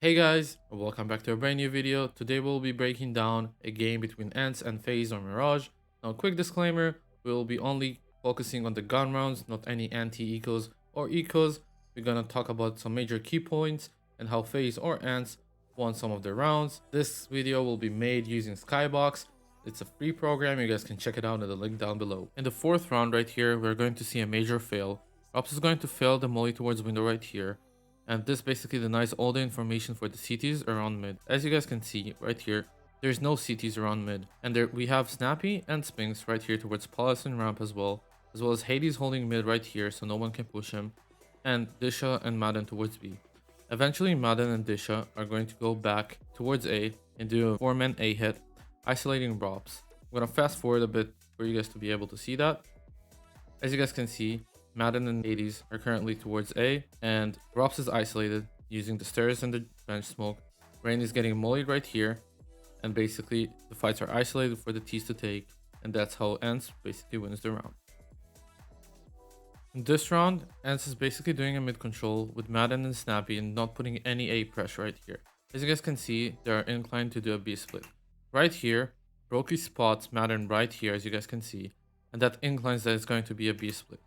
Hey guys, and welcome back to a brand new video. Today we'll be breaking down a game between ENCE and FaZe or Mirage. Now quick disclaimer, we'll be only focusing on the gun rounds, not any anti-ecos or ecos. We're gonna talk about some major key points and how FaZe or ENCE won some of their rounds. This video will be made using Skybox. It's a free program, you guys can check it out in the link down below. In the fourth round right here, we're going to see a major fail. Rops is going to fail the molly towards window right here. And this basically denies all the information for the CTs around mid. As you guys can see right here, there's no CTs around mid. And there we have Snappy and Spinks right here towards Palace and Ramp as well as Hades holding mid right here so no one can push him, and Disha and Madden towards B. Eventually Madden and Disha are going to go back towards A and do a 4-man A hit, isolating Rops. I'm gonna fast forward a bit for you guys to be able to see that. As you guys can see, Madden and Hades are currently towards A, and Rops is isolated using the stairs and the bench smoke. Rain is getting mollied right here, and basically the fights are isolated for the T's to take, and that's how ENCE basically wins the round. In this round, ENCE is basically doing a mid control with Madden and Snappy and not putting any A pressure right here. As you guys can see, they are inclined to do a B split. Right here, Brokey spots Madden right here, as you guys can see, and that inclines that it's going to be a B split.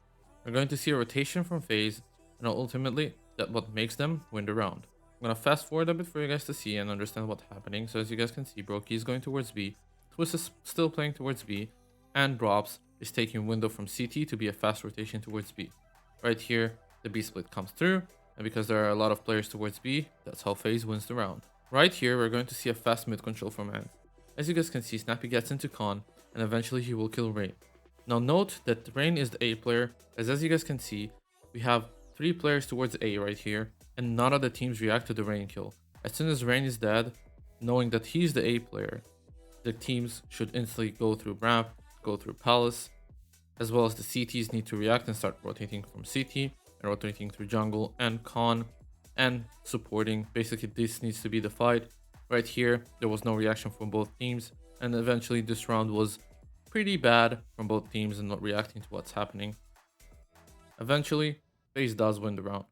We're going to see a rotation from FaZe, and ultimately, that's what makes them win the round. I'm gonna fast forward a bit for you guys to see and understand what's happening. So as you guys can see, Brokey is going towards B, Twist is still playing towards B, and Drops is taking window from CT to be a fast rotation towards B. Right here, the B split comes through, and because there are a lot of players towards B, that's how FaZe wins the round. Right here, we're going to see a fast mid control from ENCE. As you guys can see, Snappy gets into Con, and eventually he will kill Rain. Now note that Rain is the A player, as you guys can see, we have 3 players towards A right here, and none of the teams react to the Rain kill. As soon as Rain is dead, knowing that he's the A player, the teams should instantly go through Ramp, go through Palace, as well as the CTs need to react and start rotating from CT, and rotating through Jungle and Con, and supporting. Basically this needs to be the fight. Right here, there was no reaction from both teams, and eventually this round was pretty bad from both teams and not reacting to what's happening. Eventually, FaZe does win the round.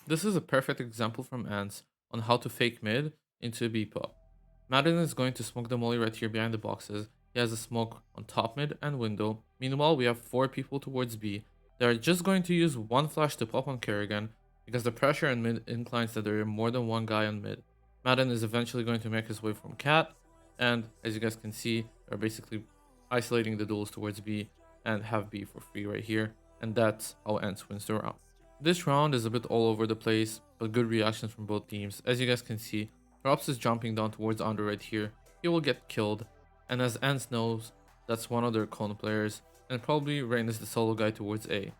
This is a perfect example from ENCE on how to fake mid into a B pop. Madden is going to smoke the molly right here behind the boxes. He has a smoke on top mid and window. Meanwhile, we have 4 people towards B. They are just going to use one flash to pop on Kerrigan because the pressure in mid inclines that there are more than one guy on mid. Madden is eventually going to make his way from Cat, and as you guys can see, they're basically isolating the duels towards B and have B for free right here, and that's how ENCE wins the round. This round is a bit all over the place, but good reactions from both teams. As you guys can see, Drops is jumping down towards Under right here. He will get killed, and as ENCE knows, that's one of their Con players, and probably Rain is the solo guy towards A.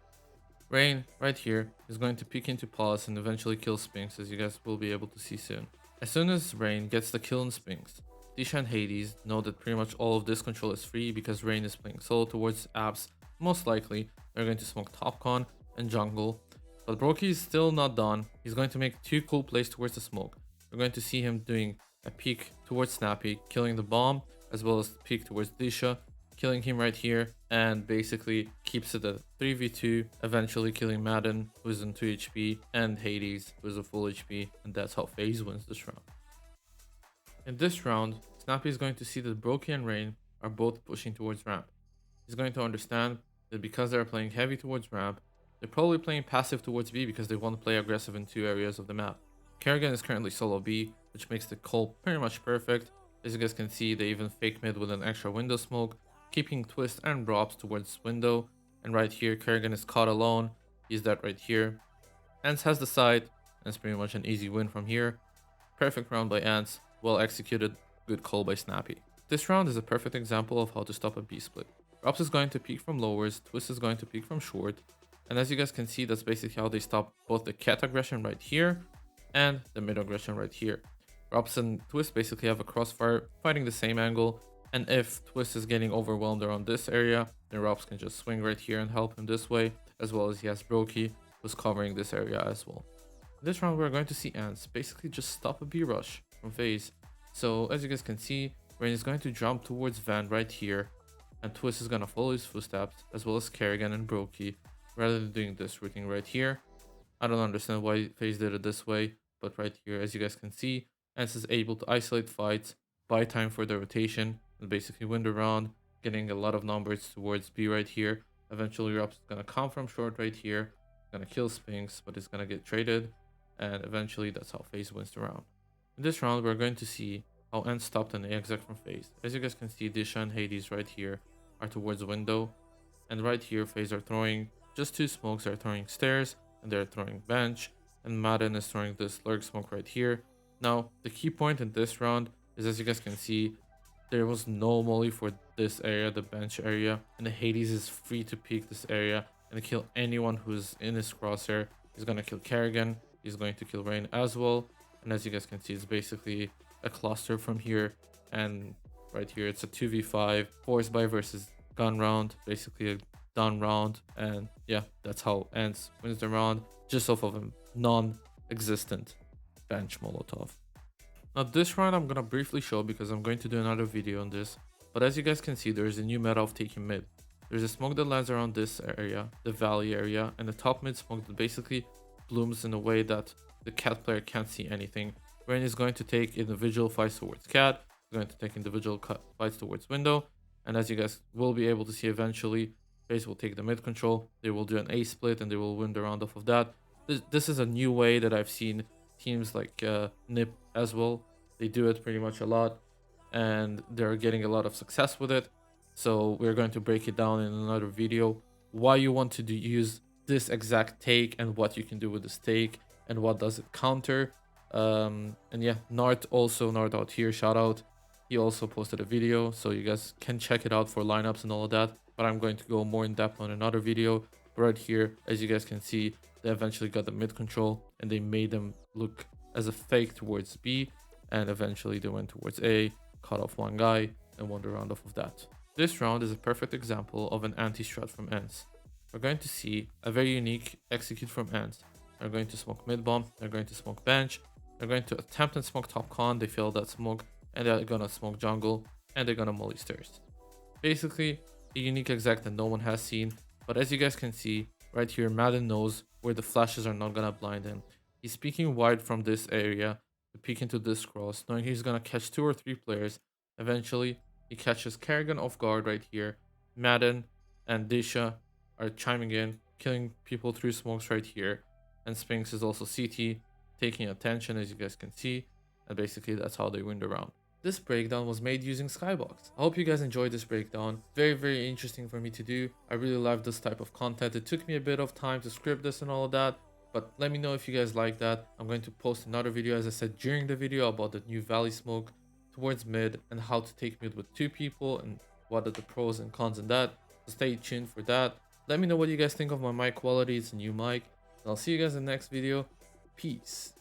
Rain, right here, is going to peek into Palace and eventually kill Spinks, as you guys will be able to see soon. As soon as Rain gets the kill on Spinks, Disha and Hades know that pretty much all of this control is free because Rain is playing solo towards Apps. Most likely, they're going to smoke top con and jungle. But Brokey is still not done. He's going to make 2 cool plays towards the smoke. We're going to see him doing a peek towards Snappy, killing the bomb, as well as peek towards Disha, killing him right here, and basically keeps it at 3v2, eventually killing Madden, who's on 2 HP, and Hades, who's a full HP, and that's how FaZe wins this round. In this round, Snappy is going to see that Brokey and Rain are both pushing towards Ramp. He's going to understand that because they're playing heavy towards Ramp, they're probably playing passive towards B because they want to play aggressive in 2 areas of the map. Kerrigan is currently solo B, which makes the call pretty much perfect. As you guys can see, they even fake mid with an extra window smoke, keeping Twist and Drops towards window. And right here, Kerrigan is caught alone. He's dead right here. ENCE has the side, and it's pretty much an easy win from here. Perfect round by ENCE. Well executed, good call by Snappy. This round is a perfect example of how to stop a B split. Drops is going to peek from lowers, Twist is going to peek from short, and as you guys can see, that's basically how they stop both the cat aggression right here and the mid aggression right here. Drops and Twist basically have a crossfire fighting the same angle, and if Twist is getting overwhelmed around this area, then Drops can just swing right here and help him this way, as well as he has Brokey who's covering this area as well. In this round, we're going to see ENCE basically just stop a B rush from FaZe. So as you guys can see, Rain is going to jump towards Van right here, and Twist is going to follow his footsteps, as well as Kerrigan and Brokey, rather than doing this routing right here. I don't understand why FaZe did it this way, But right here, as you guys can see, ENCE is able to isolate fights, buy time for the rotation, and basically win the round, getting a lot of numbers towards B right here. Eventually, Rups is gonna come from short right here, gonna kill Spinks, but it's gonna get traded, and eventually that's how FaZe wins the round. In this round, we're going to see how ENCE stopped an Exec from FaZe. As you guys can see, Disha and Hades right here are towards the window, and right here, FaZe are throwing just two smokes. They're throwing stairs, and they're throwing bench, and Madden is throwing this lurk smoke right here. Now, the key point in this round is, as you guys can see, there was no molly for this area, the bench area, and the Hades is free to peek this area and kill anyone who's in his crosshair. He's gonna kill Kerrigan, he's going to kill Rain as well, and as you guys can see, it's basically a cluster from here, and right here it's a 2v5 force buy versus gun round, basically a done round, and yeah, that's how ENCE wins the round, just off of a non-existent bench Molotov. Now this round I'm gonna briefly show because I'm going to do another video on this, but as you guys can see, there is a new meta of taking mid. There's a smoke that lands around this area, the valley area, and the top mid smoke that basically blooms in a way that the cat player can't see anything. Rain is going to take individual fights towards cat, going to take individual fights towards window, and as you guys will be able to see eventually, FaZe will take the mid control, they will do an A split, and they will win the round off of that. This is a new way that I've seen teams like NIP as well. They do it pretty much a lot, and they're getting a lot of success with it. So we're going to break it down in another video, why you want to use this exact take and what you can do with this take and what does it counter. And yeah, Nart out here, shout out. He also posted a video, so you guys can check it out for lineups and all of that. But I'm going to go more in depth on another video. Right here, as you guys can see, they eventually got the mid control and they made them look as a fake towards B, and eventually they went towards A, cut off one guy, and won the round off of that. This round is a perfect example of an anti-strat from ENCE. We're going to see a very unique execute from ENCE. They're going to smoke mid bomb, they're going to smoke bench, they're going to attempt and smoke top con, they failed that smoke, and they're gonna smoke jungle, and they're gonna molly stairs. Basically, a unique exec that no one has seen, but as you guys can see, right here, Madden knows where the flashes are not gonna blind him. He's peeking wide from this area to peek into this cross, knowing he's gonna catch 2 or 3 players. Eventually, he catches Kerrigan off guard right here. Madden and Disha are chiming in, killing people through smokes right here. And Spinks is also CT, taking attention, as you guys can see. And basically, that's how they win the round. This breakdown was made using Skybox. I hope you guys enjoyed this breakdown. Very interesting for me to do. I really love this type of content. It took me a bit of time to script this and all of that, but let me know if you guys like that. I'm going to post another video, as I said during the video, about the new valley smoke towards mid and how to take mid with 2 people and what are the pros and cons in that. So stay tuned for that. Let me know what you guys think of my mic quality. It's a new mic. And I'll see you guys in the next video. Peace.